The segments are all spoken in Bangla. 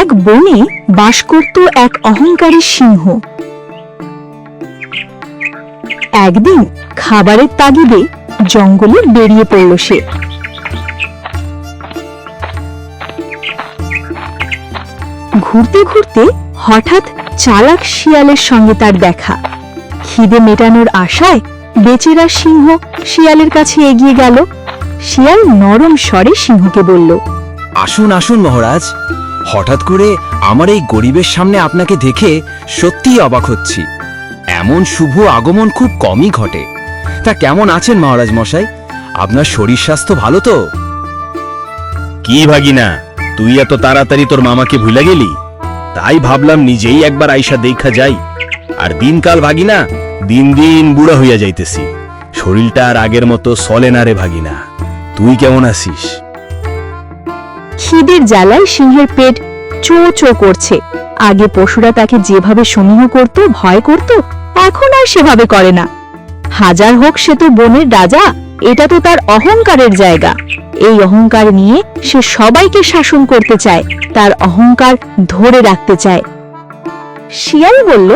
এক বনে বাস করত এক অহংকারী সিংহ। একদিন খাবারের তাগিদে জঙ্গলে বেরিয়ে পড়ল সে। ঘুরতে ঘুরতে হঠাৎ চালাক শিয়ালের সঙ্গে তার দেখা। খিদে মেটানোর আশায় বেচারা সিংহ শিয়ালের কাছে এগিয়ে গেল। শিয়াল নরম স্বরে সিংহকে বলল, আসুন আসুন মহারাজ, হঠাৎ করে আমার এই গরিবের সামনে আপনাকে দেখে সত্যিই অবাক হচ্ছি। এমন শুভ আগমন খুব কমই ঘটে। তা কেমন আছেন মহারাজ মশাই? আপনার শরীর স্বাস্থ্য ভালো তো? কি ভাগিনা, তুই এত তাড়াতাড়ি তোর মামাকে ভুলে গেলি? তাই ভাবলাম নিজেই একবার আইসা দেখা যাই। আর দিনকাল ভাগিনা, দিন দিন বুড়া হইয়া যাইতেছি। শরীরটা আর আগের মতো চলে না রে ভাগিনা। তুই কেমন আছিস? খিদের জ্বালায় সিংহের পেট চো চো করছে। আগে পশুরা তাকে যেভাবে সমীহ করত, ভয় করত, এখন আর সেভাবে করে না। হাজার হোক সে তো বনের রাজা, এটা তো তার অহংকারের জায়গা। এই অহংকার নিয়ে সে সবাইকে শাসন করতে চায়, তার অহংকার ধরে রাখতে চায়। শিয়াল বলল,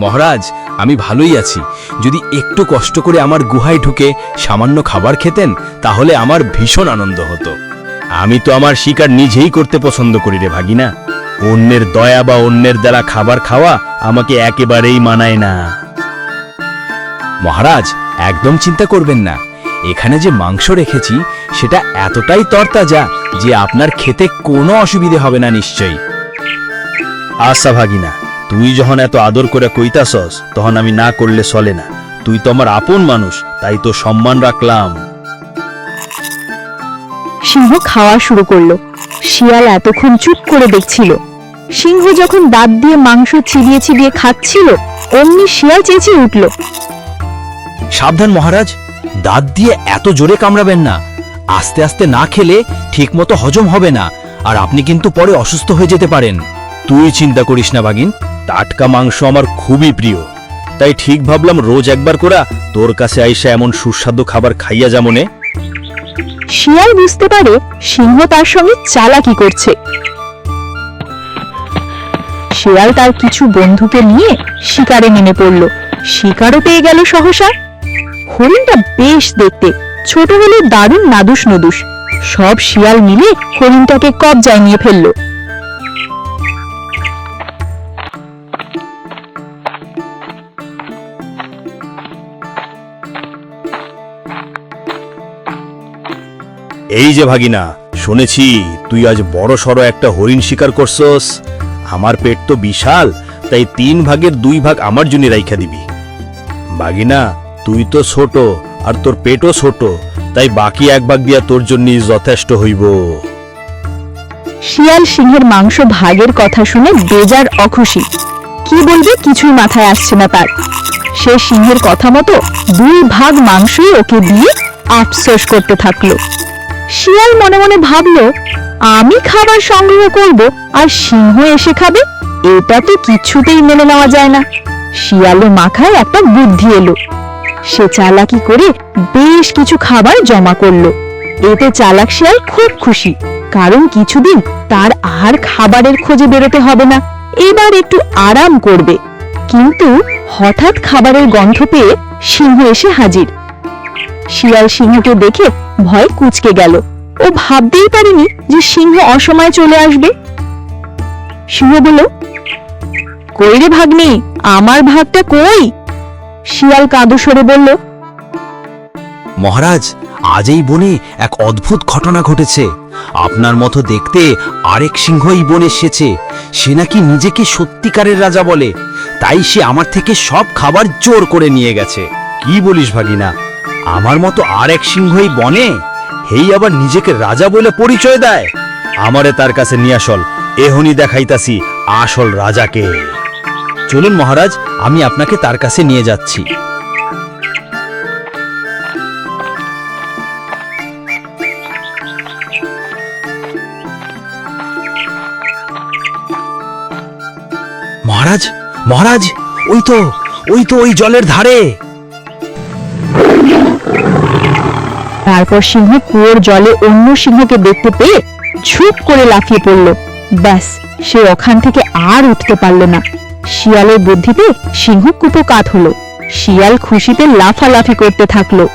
মহারাজ, আমি ভালোই আছি। যদি একটু কষ্ট করে আমার গুহায় ঢুকে সামান্য খাবার খেতেন তাহলে আমার ভীষণ আনন্দ হতো। আমি তো আমার শিকার নিজেই করতে পছন্দ করি রে ভাগিনা। অন্যের দয়া বা অন্যের দ্বারা খাবার খাওয়া আমাকে একেবারেই মানায় না। মহারাজ, একদম চিন্তা করবেন না। এখানে যে মাংস রেখেছি সেটা এতটাই তরতাজা যে আপনার খেতে কোনো অসুবিধে হবে না নিশ্চয়ই। আচ্ছা ভাগিনা, তুই যখন এত আদর করে কইতাছস তখন আমি না করলে চলে না। তুই তো আমার আপন মানুষ, তাই তো সম্মান রাখলাম। সিংহ খাওয়া শুরু করলো। শিয়াল এতক্ষণ চুপ করে দেখছিল। সিংহ যখন দাঁত দিয়ে মাংস চিবিয়ে চিবিয়ে খাচ্ছিল, অমনি শিয়াল চেঁচিয়ে উঠল, সাবধান মহারাজ, দাঁত দিয়ে এত জোরে কামড়াবেন না। আস্তে আস্তে না খেলে ঠিকমতো হজম হবে না, আর আপনি কিন্তু পরে অসুস্থ হয়ে যেতে পারেন। তুই চিন্তা করিস না ভাগিন, টাটকা মাংস আমার খুবই প্রিয়। তাই ঠিক ভাবলাম রোজ একবার করে তোর কাছে আইসা এমন সুস্বাদু খাবার খাইয়া যেমনে। শিয়াল বুঝতে পারে সিংহ তার সঙ্গে চালাকি করছে। শিয়াল তার কিছু বন্ধুকে নিয়ে শিকারে নেমে পড়ল। শিকারও পেয়ে গেল সহসা। হরিণটা বেশ দেখতে, ছোট হলে দারুণ নাদুস নদুস। সব শিয়াল মিলে হরিণটাকে কবজায় নিয়ে ফেলল। এই যে ভাগিনা, শুনেছি তুই আজ বড় সড়ো একটা হরিণ শিকার করছস। আমার পেট তো বিশাল, তাই 3 ভাগের 2 ভাগ আমার জন্য রাইখা দিবি। ভাগিনা, তুই তো ছোট আর তোর পেটও ছোট, তাই বাকি 1 ভাগ দিয়া তোর জন্য যথেষ্ট হইব। শিয়াল সিংহের মাংস ভাগের কথা শুনে বেজার অখুশি। কি বলবে কিছুই মাথায় আসছে না তার। সে সিংহের কথা মতো 2 ভাগ মাংসই ওকে দিয়ে আফসোস করতে থাকলো। শিয়াল মনে মনে ভাবলো, আমি খাবার সংগ্রহ করব আর সিংহ এসে খাবে, এটা তো কিছুতেই মেনে নেওয়া যায় না। শিয়ালের মাথায় একটা বুদ্ধি এলো। সে চালাকি করে বেশ কিছু খাবার জমা করলো। এতে চালাক শিয়াল খুব খুশি, কারণ কিছুদিন তার আর খাবারের খোঁজে বেরোতে হবে না। এবার একটু আরাম করবে। কিন্তু হঠাৎ খাবারের গন্ধ পেয়ে সিংহ এসে হাজির। শিয়াল সিংহকে দেখে ভয় কুঁচকে গেল। ও ভাবতেই পারেনি যে সিংহ অসময়ে চলে আসবে। সিংহ বলল, কই রে ভাগ্নে, আমার ভাগটা কই? শিয়াল কাঁদো সরে বলল, মহারাজ, আজ এই বনে এক অদ্ভুত ঘটনা ঘটেছে। আপনার মতো দেখতে আরেক সিংহ এই বনে এসেছে। সে নাকি নিজেকে সত্যিকারের রাজা বলে, তাই সে আমার থেকে সব খাবার জোর করে নিয়ে গেছে। কি বলিস ভাগিনা, আমার মতো আর এক সিংহই বনে? হেই আবার নিজেকে রাজা বলে পরিচয় দেয়? আমারে তার কাছে নিয়ে আসল, এখনই দেখাইতাছি আসল রাজাকে। চলুন মহারাজ, আমি আপনাকে তার কাছে নিয়ে যাচ্ছি। মহারাজ, মহারাজ, ওই তো ওই জলের ধারে। তারপর সিংহ কুয়োর জলে অন্য সিংহকে দেখতে পেয়ে ঝুপ করে লাফিয়ে পড়ল। ব্যাস, সে ওখান থেকে আর উঠতে পারল না। শিয়ালের বুদ্ধিতে সিংহ কুপোকাত হলো। শিয়াল খুশিতে লাফালাফি করতে থাকলো।